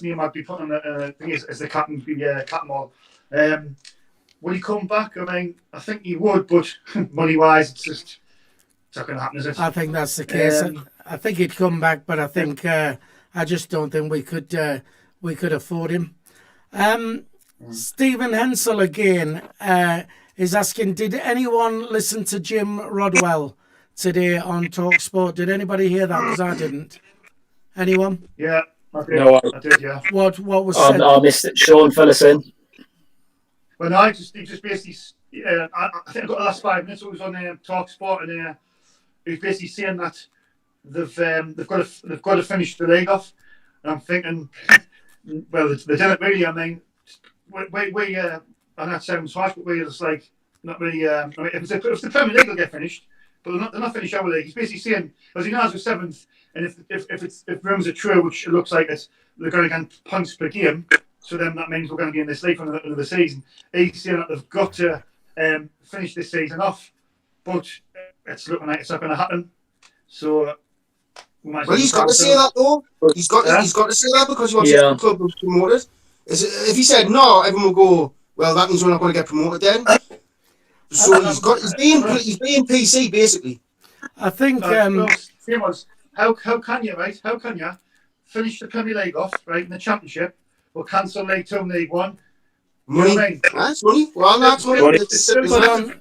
B: name I'd be putting on the thing as the captain, be Catmull. Will he come back? I mean, I think he would, but money-wise, it's not going to happen, is it?
A: I think that's the case. I think he'd come back, but I think I just don't think we could afford him. Stephen Hensel again is asking, did anyone listen to Jim Rodwell today on TalkSport? Did anybody hear that? Because I didn't. Anyone?
B: Yeah, I did.
E: No,
B: I did. Yeah.
A: What was said?
D: I missed it. Sean, fill us in.
B: Well, no, he just basically. I think I got the last 5 minutes. It was on TalkSport, and he was basically saying that they've got to finish the league off. And I'm thinking, well, they didn't really. I mean, we and that sounds harsh, but we're just like not really. I mean, if the Premier League will get finished, but they're not finished our league. He's basically saying, as he knows we're 7th, and if rumours are true, which it looks like they're going to get points per game. So then that means we're going to be in this league for another season. He's saying that they've got to finish this season off, but it's looking like it's not going to happen. So
F: well, he's got to say that though. He's got to say that because he wants the club to be promoted. If he said no, everyone will go, well, that means we're not going to get promoted then. So he's being PC basically.
A: I think
B: how can you finish the Premier League off right in the Championship? We'll cancel League 2 and League 1.
F: Money.
B: You know what I mean?
F: That's money. Well, that's money.
B: The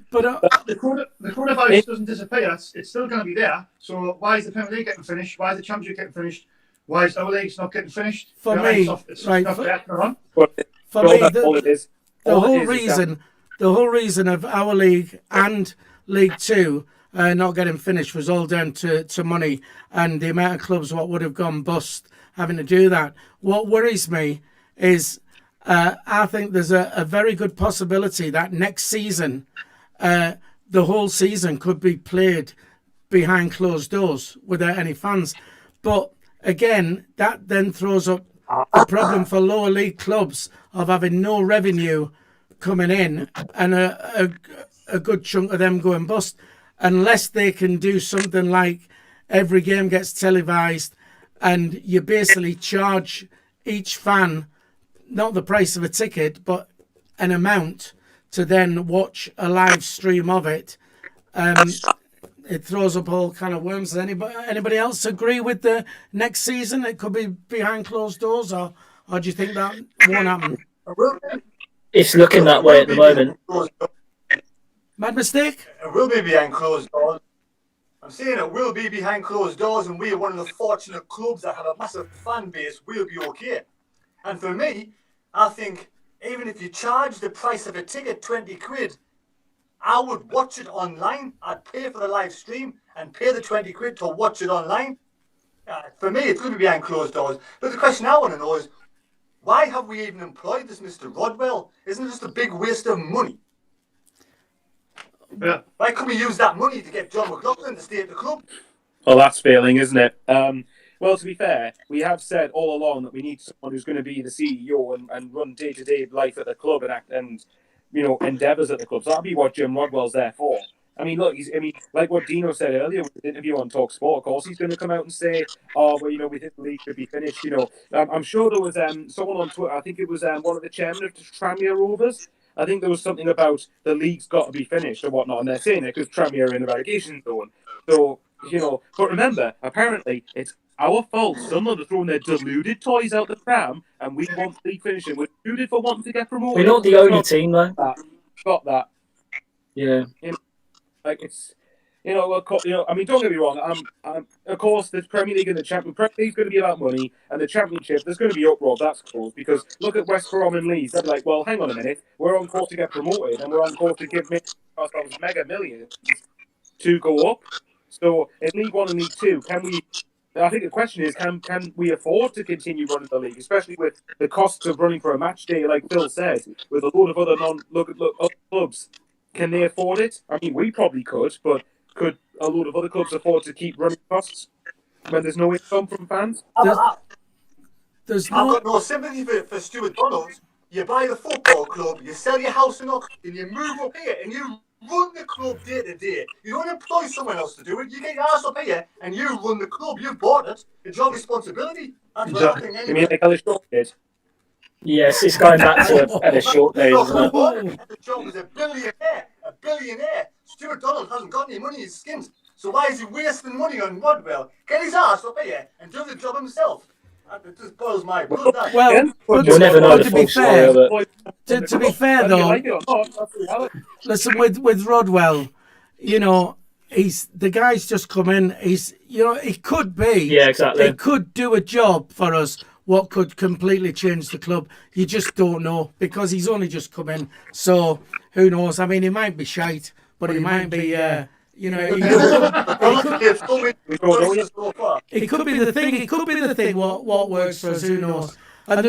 B: coronavirus doesn't disappear. It's still going to be there. So why is the Premier League getting finished? Why is the Championship getting finished? Why is our leagues not getting finished?
A: For me, the whole reason of our league and League 2 not getting finished was all down to money and the amount of clubs what would have gone bust having to do that. What worries me is I think there's a very good possibility that next season the whole season could be played behind closed doors without any fans. But again, that then throws up a problem for lower league clubs of having no revenue coming in and a good chunk of them going bust unless they can do something like every game gets televised and you basically charge each fan not the price of a ticket but an amount to then watch a live stream of it. it throws up all kind of worms. Does anybody else agree with the next season? It could be behind closed doors, or do you think that won't happen?
D: It's looking that way at the moment.
A: Mad mistake?
C: It will be behind closed doors. I'm saying it will be behind closed doors, and we're one of the fortunate clubs that have a massive fan base. We'll be okay. And for me, I think even if you charge the price of a ticket 20 quid, I would watch it online. I'd pay for the live stream and pay the 20 quid to watch it online. For me, it's going to be behind closed doors. But the question I want to know is, why have we even employed this Mr. Rodwell? Isn't it just a big waste of money?
B: Yeah.
C: Why couldn't we use that money to get John McLaughlin to stay at the club?
E: Well, that's failing, isn't it? Well, to be fair, we have said all along that we need someone who's going to be the CEO and run day-to-day life at the club and act and endeavours at the club. So that'll be what Jim Rodwell's there for. I mean, look, like what Dino said earlier with the interview on Talk Sport, of course, he's going to come out and say, oh, well, we think the league should be finished. I'm sure there was someone on Twitter, I think it was one of the chairmen of the Tranmere Rovers. I think there was something about the league's got to be finished or whatnot, and they're saying it because Tranmere are in a relegation zone. So, but remember, apparently, it's our fault. Sunderland are throwing their deluded toys out the pram, and we want the league finishing. We're deluded for wanting to get promoted.
D: We're not the only team, though.
E: Got that.
D: Yeah.
E: Like it's, I mean, don't get me wrong. Of course, the Premier League and the Champions Premier League's going to be about money, and the Championship there's going to be uproar. That's cool because look at West Brom and Leeds. They're like, well, hang on a minute, we're on course to get promoted, and we're on course to give ourselves mega millions to go up. So in League One and League Two, can we? I think the question is, can we afford to continue running the league, especially with the costs of running for a match day, like Phil said, with a load of other other clubs. Can they afford it? I mean, we probably could, but could a load of other clubs afford to keep running costs when there's no income from fans?
C: I've got no sympathy for Stuart Donald. You buy the football club, you sell your house in Oxford, and you move up here, and you run the club day to day. You don't employ someone else to do it. You get your ass up here, and you run the club. You bought it. It's your responsibility. That's what I think.
E: You mean like Ellis Short did?
D: Yes, it's going back to a short days, isn't it?
C: The job is a billionaire. Stuart Donald hasn't got any money in his skins. So why is he wasting money on Rodwell? Get his ass up here and do the job himself. It just boils my blood.
A: Well,
D: we'll never know the full story of it.
A: To be fair, though, listen, with Rodwell, he's the guy's just come in. He could be.
D: Yeah, exactly.
A: He could do a job for us. What could completely change the club? You just don't know because he's only just come in. So who knows? I mean, he might be shite, but he might be. It could be the thing. It could be the thing. What works for us? Who knows? And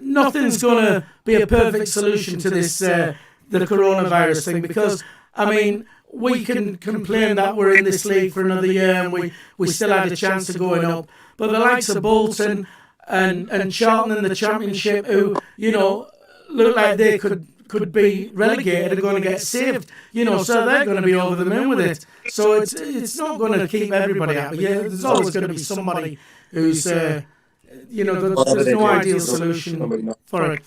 A: nothing's going to be a perfect solution to this the coronavirus thing because I mean. We can complain that we're in this league for another year and we still had a chance of going up. But the likes of Bolton and Charlton in the Championship who, look like they could be relegated are going to get saved. So they're going to be over the moon with it. So it's not going to keep everybody happy. Yeah, there's always going to be somebody who's, there's no ideal solution for it.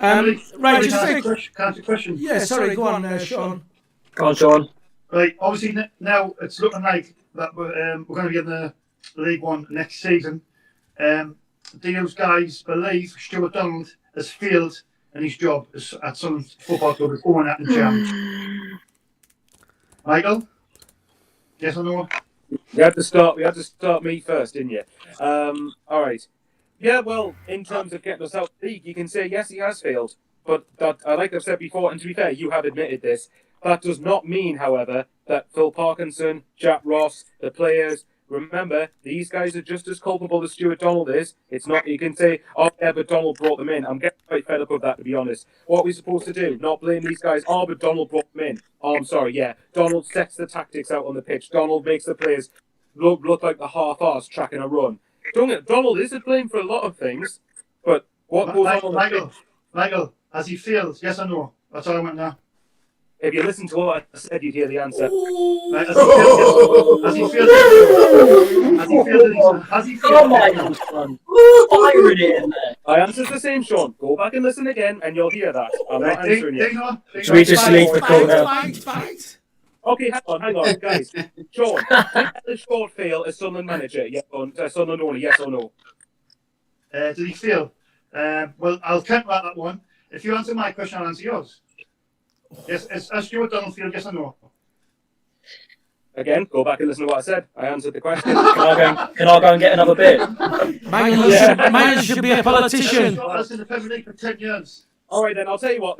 A: Right, just
B: a question.
A: Yeah, sorry, go on, Sean.
D: Go on, Sean.
B: Right, obviously now it's looking like that we're going to be in the League One next season. Do you guys believe Stuart Donald has failed in his job at Sunderland Football Club as going at the champ? Michael? Yes or no?
E: You had to start me first, didn't you? All right. Yeah, well, in terms of getting us out of the league, you can say yes, he has failed. But that, like I've said before, and to be fair, you have admitted this. That does not mean, however, that Phil Parkinson, Jack Ross, the players, remember, these guys are just as culpable as Stuart Donald is. It's not, you can say, oh, yeah, but Donald brought them in. I'm getting quite fed up with that, to be honest. What are we supposed to do? Not blame these guys. Oh, but Donald brought them in. Oh, I'm sorry, yeah. Donald sets the tactics out on the pitch. Donald makes the players look like the half-arse tracking a run. Donald is to blame for a lot of things, but what goes on the pitch?
B: Michael, has he failed? Yes or no? That's all I want now.
E: If you listen to what I said, you'd hear the answer.
B: Right, has he failed?
D: Oh my God, son. Firing it in there.
E: I answered the same, Sean. Go back and listen again, and you'll hear that. I'm not answering you.
D: Should we just leave the call now?
A: Fight.
E: Okay, hang on, guys. Sean, did Ellis Short fail as Sunderland manager? Yes or Sunderland owner? Yes or no?
B: Did he fail? Well, I'll counter that one. If you answer my question, I'll answer yours. Yes, as Stuart Donald feel, yes or no?
E: Again, go back and listen to what I said. I answered the question.
D: Can I go and get another beer?
A: Mine should be a politician.
B: Us in the Premier League for 10 years.
E: All right, then. I'll tell you what,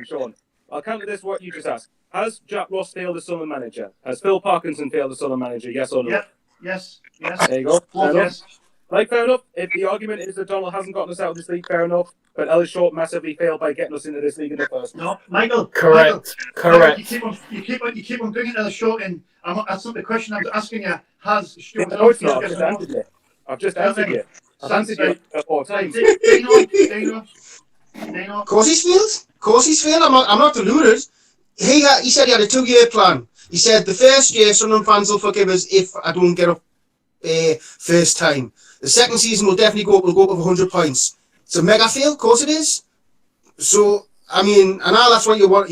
E: Sean. I'll counter this what you just asked. Has Jack Ross failed as Sunderland manager? Has Phil Parkinson failed as Sunderland manager? Yes or no?
B: Yeah. Yes.
E: There you go. Fair
B: Yes.
E: Like, fair enough. If the argument is that Donald hasn't gotten us out of this league, fair enough. But Ellis Short massively failed by getting us into this league in the first.
B: No, Michael.
D: Correct.
B: Michael, you keep on bringing Ellis Short in. That's not the question I'm asking you. Has Stuart
E: No, it's
B: Donald
E: not. I've just answered you. I've answered you 4 times.
B: Dino.
F: Of course he's failed. I'm not deluded. He said he had a 2-year plan. He said the first year Sunderland fans will forgive us if I don't get up first time. The second season we'll definitely go up with 100 points. It's a mega fail, of course it is. So I mean, and all that's what you wanted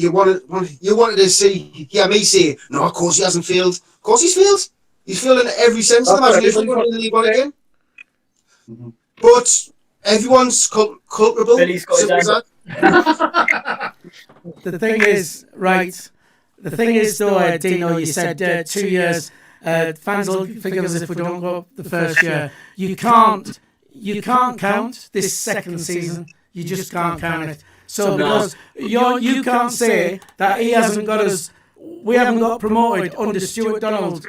F: to see. Yeah, me say, no, of course he hasn't failed. Of course he's failed. He's failed in every sense of the matter. He's going to the League One again. Mm-hmm. But everyone's culpable.
D: Billy's got his hand.
A: The thing is, right. The thing is, though, Dino, you said 2 years. Fans will forgive us if we don't go up the first year. You can't count this second season. You just can't count it. So because you can't say that he hasn't got us, we haven't got promoted under Stuart Donald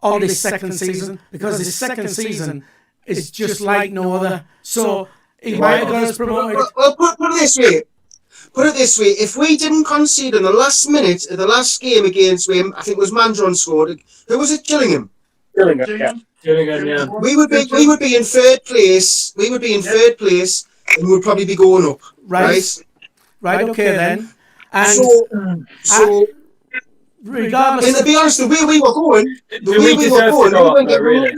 A: on this second season, because this second season is just like no other. So he might have got us promoted.
F: Well, put it this way. If we didn't concede in the last minute of the last game against him, I think it was Managerial scored. Who was it? Gillingham.
D: Gillingham, yeah.
F: We would be in third place. We would be in third place, and we'd probably be going up. Right.
A: Okay then. And
F: so
A: regardless,
F: and to be honest, the way we were going,
D: we weren't getting really.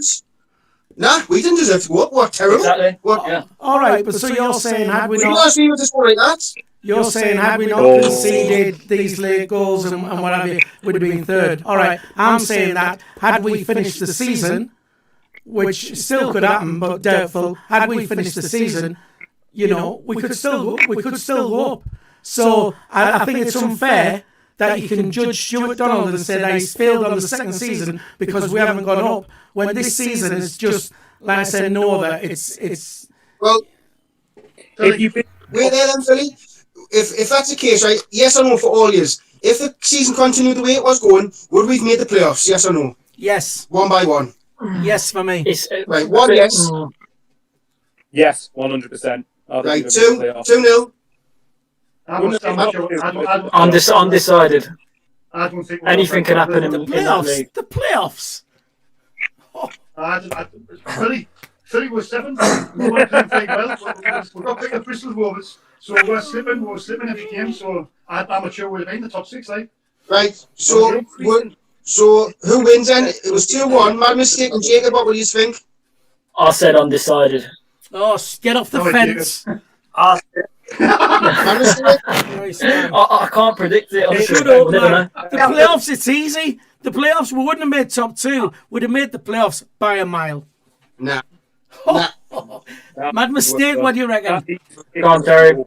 F: Nah, we didn't deserve to go up. What terrible!
D: Exactly.
F: What?
D: Yeah.
A: All right, but so you're saying had we not?
F: We were just like that.
A: You're saying had we not conceded these late goals and what have you, would have been third. All right, I'm saying that had we finished the season, which still could happen, but doubtful. Had we finished the season, you know, we could still go up. So I think it's unfair that you can judge Stuart Donald and say that he's failed on the second season because we haven't gone up, when this season is just, like I said, no other. It's
F: well.
E: If you
F: Wait there then, Philly. If that's the case, right? Yes or no for all years. If the season continued the way it was going, would we have made the playoffs? Yes or no?
A: yes,
F: One by one.
A: yes for me.
F: Right. One yes.
E: yes, 100%.
F: Right. 2-0.
D: Undecided.
B: I don't think
D: Anything can happen in
A: The
D: that
A: playoffs.
D: league.
A: The playoffs.
B: Philly was 7. We weren't playing very well. We got picked up Bristol Rovers, so we're slipping every game. So I'm sure we'll be in the top 6, like.
F: Right. So who wins then? It was 2-1. My mistake. And Jacob, what will you think?
D: I said undecided.
A: Oh, get off the fence.
F: My mistake.
D: I can't predict it.
A: Good
D: Honestly.
A: old
D: Never know.
A: man. The playoffs, it's easy. The playoffs, we wouldn't have made top 2. We'd have made the playoffs by a mile.
F: Nah.
A: Mad mistake, what do you reckon?
D: Go on, Terry.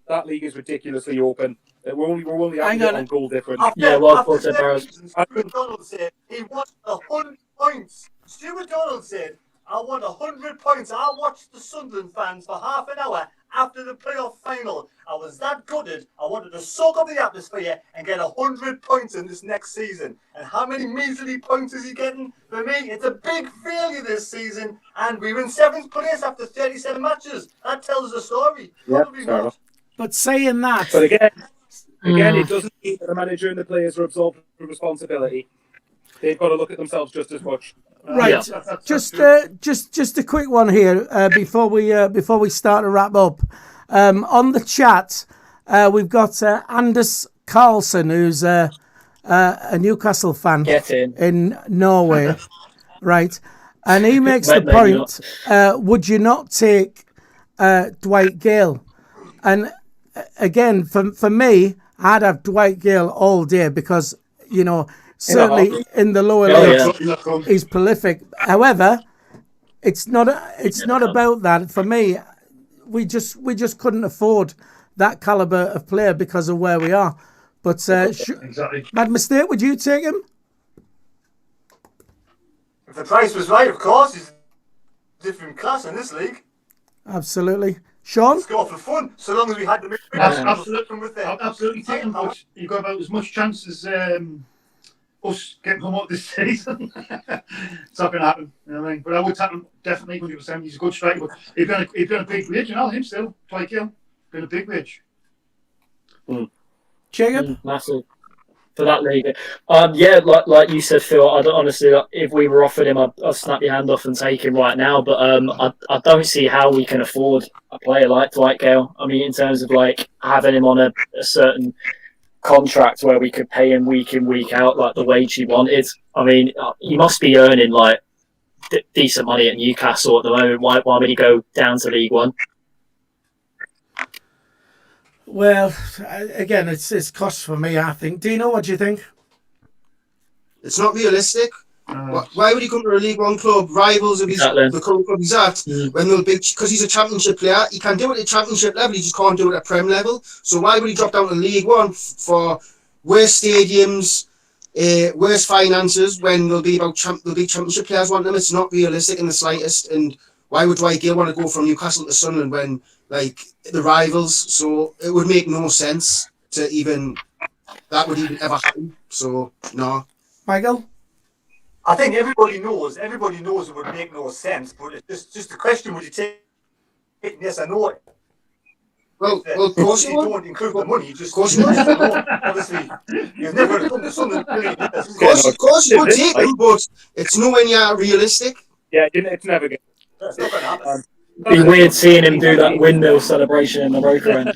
E: That league is ridiculously open. We're only
A: Hang
E: out
A: on.
E: on goal difference.
D: Yeah, well put it, Barrows.
C: Stuart Donald said he wants 100 points. Stuart Donald said, I want 100 points. I watched the Sunderland fans for half an hour after the playoff final. I was that gutted. I wanted to soak up the atmosphere and get 100 points in this next season. And how many measly points is he getting? For me, it's a big failure this season. And we were in 7th place after 37 matches. That tells the story. Probably
E: fair
C: not.
E: enough.
A: But saying that,
E: But again, it doesn't mean that the manager and the players are absolved of responsibility. They've got to look at themselves just as much.
A: right? Just a quick one here before we start to wrap up. On the chat, we've got Anders Carlson, who's a Newcastle fan
D: Get in.
A: Norway, right? And he makes the point: would you not take Dwight Gale? And again, for me, I'd have Dwight Gale all day because, you know, certainly in the lower leagues, he's prolific. However, it's not about that. For me, we just couldn't afford that caliber of player because of where we are. But
B: exactly.
A: Mad Mistake, would you take him?
C: If the price was right, of course, he's a different class in this league.
A: Absolutely. Sean?
C: Let's go for fun, so long as we had the
B: absolutely take him, but you've got about as much chance as us getting him out this season. It's not going to happen, you know what I mean? But I would take him definitely 100%. He's a good striker, but he's going to big wage, you know him still. Dwight Gale, going to big wage.
A: Jacob?
D: Massive for that league. Yeah, like you said, Phil, I don't, honestly, if we were offered him, I'd snap your hand off and take him right now. But I don't see how we can afford a player like Dwight Gale. I mean, in terms of like having him on a certain contract where we could pay him week in, week out, like the wage he wanted. I mean, he must be earning like decent money at Newcastle at the moment. Why would he go down to League One?
A: Well, again, it's cost for me, I think. Dino, what do you think?
F: It's not realistic. Why would he come to a League One club, rivals of the current club he's at, when they'll be, because he's a championship player? He can do it at championship level, he just can't do it at Prem level. So why would he drop down to League One for worse stadiums, worse finances, when there'll be championship players wanting him? It's not realistic in the slightest. And why would Dwight Gale want to go from Newcastle to Sunderland when, like, the rivals? So it would make no sense to that would even ever happen. So no.
A: Michael?
C: I think everybody knows it would make no sense, but it's just a question: would you take it? Yes or no?
F: Well, of course
C: you
F: you would.
C: don't include the money. Just
F: of course you would.
C: Obviously, you've never done the Sunderland.
F: Of course you would take them, but it's nowhere near realistic.
E: Yeah, it's never good.
C: That's not going to happen.
D: It'd be weird seeing him do that windmill celebration in the Roker end.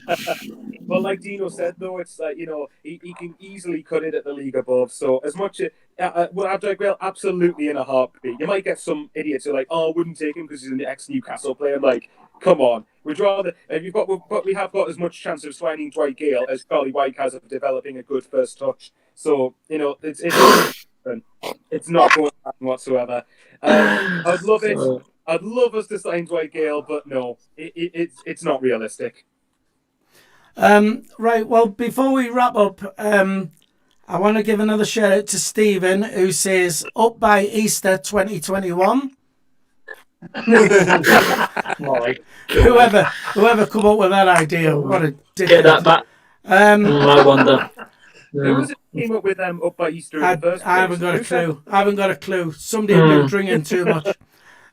E: Well, like Dino said, though, it's like, you know, he can easily cut it at the league above. So as much well, I'd like, well, absolutely in a heartbeat. You might get some idiots who are like, oh, I wouldn't take him because he's an ex-Newcastle player. Like, come on. We'd rather, if you've got, but we have got as much chance of signing Dwight Gale as Charlie White has of developing a good first touch. So, you know, it's not going to happen whatsoever. I'd love it. I'd love us to sign Dwight Gale, but no, it's not realistic.
A: Right, well, before we wrap up, I want to give another shout out to Stephen, who says, up by Easter 2021. Whoever come up with that idea, what a dickhead.
D: Get that back. I wonder.
E: Who was it who came up with up by Easter in the first place?
A: I haven't got a clue. Somebody had been drinking too much.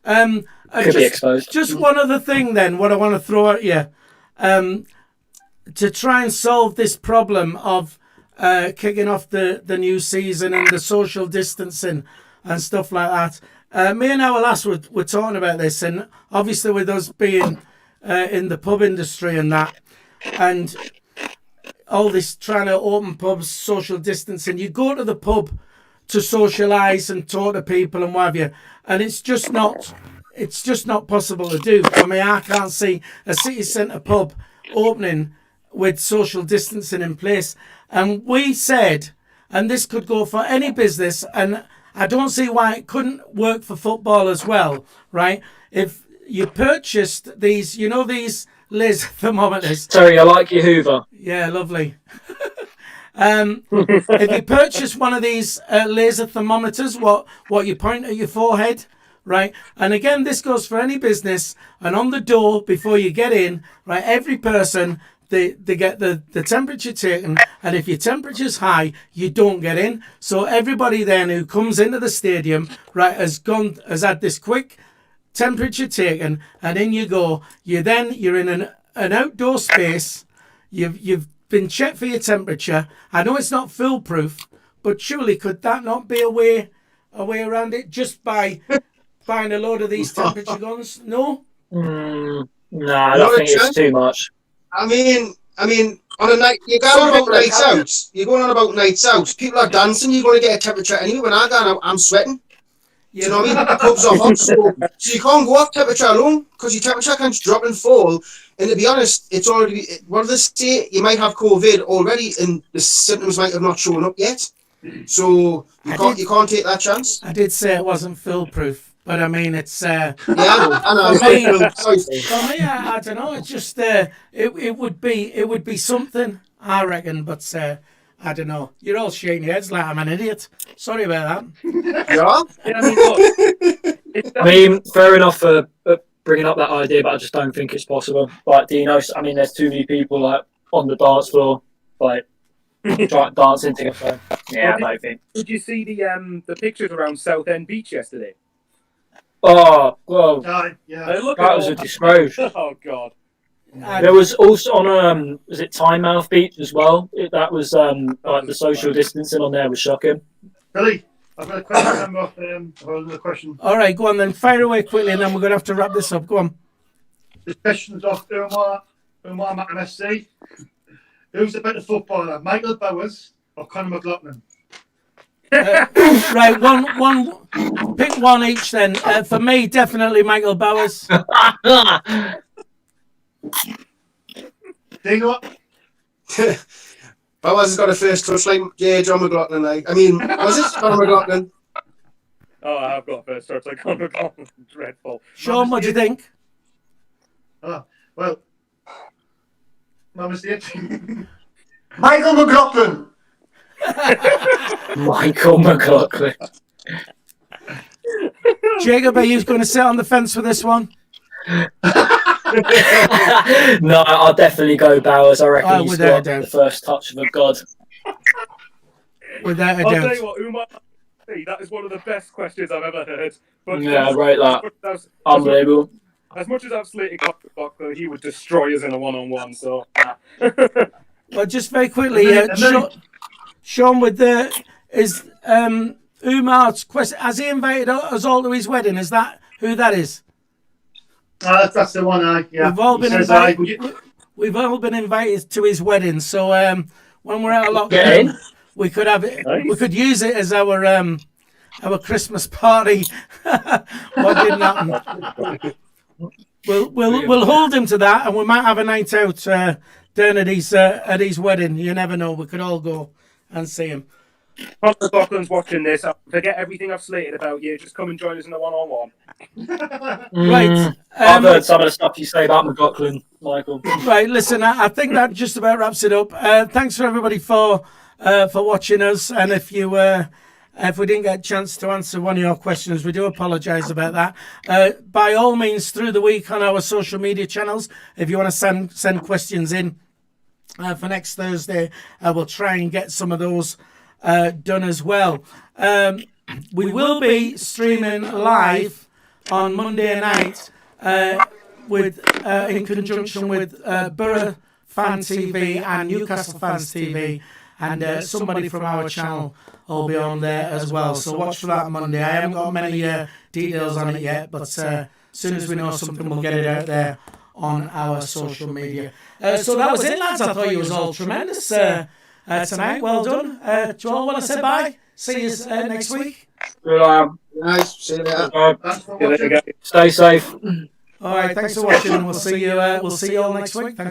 D: Could be exposed.
A: Just one other thing then, what I want to throw at you. To try and solve this problem of kicking off the new season and the social distancing and stuff like that. Me and our lass were talking about this, and obviously with us being in the pub industry and that, and all this trying to open pubs, social distancing, you go to the pub to socialise and talk to people and what have you, and it's just not possible to do. I mean, I can't see a city centre pub opening with social distancing in place. And we said, and this could go for any business, and I don't see why it couldn't work for football as well, right? If you purchased these, you know, these laser thermometers.
D: Sorry, I like your Hoover.
A: Yeah, lovely. If you purchase one of these laser thermometers, what you point at your forehead, right? And again, this goes for any business. And on the door, before you get in, right, every person, they get the temperature taken. And if your temperature's high, you don't get in. So everybody then who comes into the stadium, right, has had this quick temperature taken, and in you go. You're in an outdoor space. You've been checked for your temperature. I know it's not foolproof, but surely could that not be a way around it just by buying a load of these temperature guns? No?
D: No, I think it's too much.
F: I mean, on a night, you're going on about nights out. You're going on about nights out. People are dancing. You're going to get a temperature anyway. When I'm sweating. Do you know what I mean? The pubs are hot, so you can't go up temperature alone because your temperature can drop and fall. And to be honest, it's already, what do they say? You might have COVID already and the symptoms might have not shown up yet. So you can't take that chance.
A: I did say it wasn't foolproof, but I mean, it's...
F: Yeah, I know.
A: For me,
F: Sorry.
A: I don't know. It's just it would be something, I reckon. But I don't know. You're all shaking your heads like I'm an idiot. Sorry about that.
F: Yeah.
E: Yeah, I mean, look,
D: I mean, fair enough for bringing up that idea, but I just don't think it's possible. Like Dino, I mean, there's too many people like on the dance floor, like dancing together. Yeah, I don't think.
E: Did you see the pictures around Southend Beach yesterday?
D: Oh, well,
B: Yeah.
D: that was a disgrace.
E: Oh God.
D: There was also on was it Tynemouth Beach as well? That was like the social distancing on there was shocking.
B: Billy, I've got a question. Another question.
A: All right, go on then. Fire away quickly, and then we're going to have to wrap this up. Go on.
B: This question's off Umar McMSC. Who's the better footballer, Michael Bowers or Conor McLaughlin?
A: Right, one. Pick one each then. For me, definitely Michael Bowers.
B: Dingo?
F: Bowers has got a first touch like John McLaughlin. I mean, was it Conor McLaughlin?
E: Oh, I have got first touch. I can't recall. Dreadful.
A: Sean, what do you think?
B: Oh, well, my mistake.
C: Michael McLaughlin.
D: Michael McLaughlin.
A: Jacob, are you going to sit on the fence for this one?
D: No, I'll definitely go Bowers. I reckon he's
A: without
D: got
A: a doubt.
D: the first touch of a god.
A: Without a
E: I'll tell
A: doubt.
E: you what, Umar, that is one of the best questions I've ever heard. But
D: Yeah, right, that. Unbelievable.
E: As much as I've slated McLaughlin, he would destroy us in a one-on-one. So.
A: Well, just very quickly, Sean, with is Umar's question, has he invited us all to his wedding? Is that who that is?
B: That's the one. Yeah.
A: We've all been invited. We've all been invited to his wedding. So when we're out of lockdown, we could have it.
E: Nice.
A: We could use it as our Christmas party. What didn't happen? We'll hold him to that, and we might have a night out down at his wedding. You never know. We could all go and see him.
E: Conor McLaughlin's watching this. Forget everything I've slated about you. Just come and join us in a one-on-one.
A: Right.
D: I've heard some of the stuff you say about McLaughlin, Michael.
A: Right. Listen, I think that just about wraps it up. Thanks for everybody for watching us, and if we didn't get a chance to answer one of your questions, we do apologise about that. By all means, through the week on our social media channels, if you want to send questions in for next Thursday, we'll try and get some of those done as well. We will be streaming live on Monday night in conjunction with Borough Fan TV and Newcastle Fans TV, and somebody from our channel will be on there as well. So watch for that Monday. I haven't got many details on it yet, but as soon as we know something, we'll get it out there on our social media. So that was it, lads. I thought you was all tremendous tonight. Well done. Do you all want to say bye? See you next week.
F: Nice. See you later.
B: Thanks for watching.
D: Stay safe.
A: All right. Thanks for watching, and we'll see you all next week. Thanks.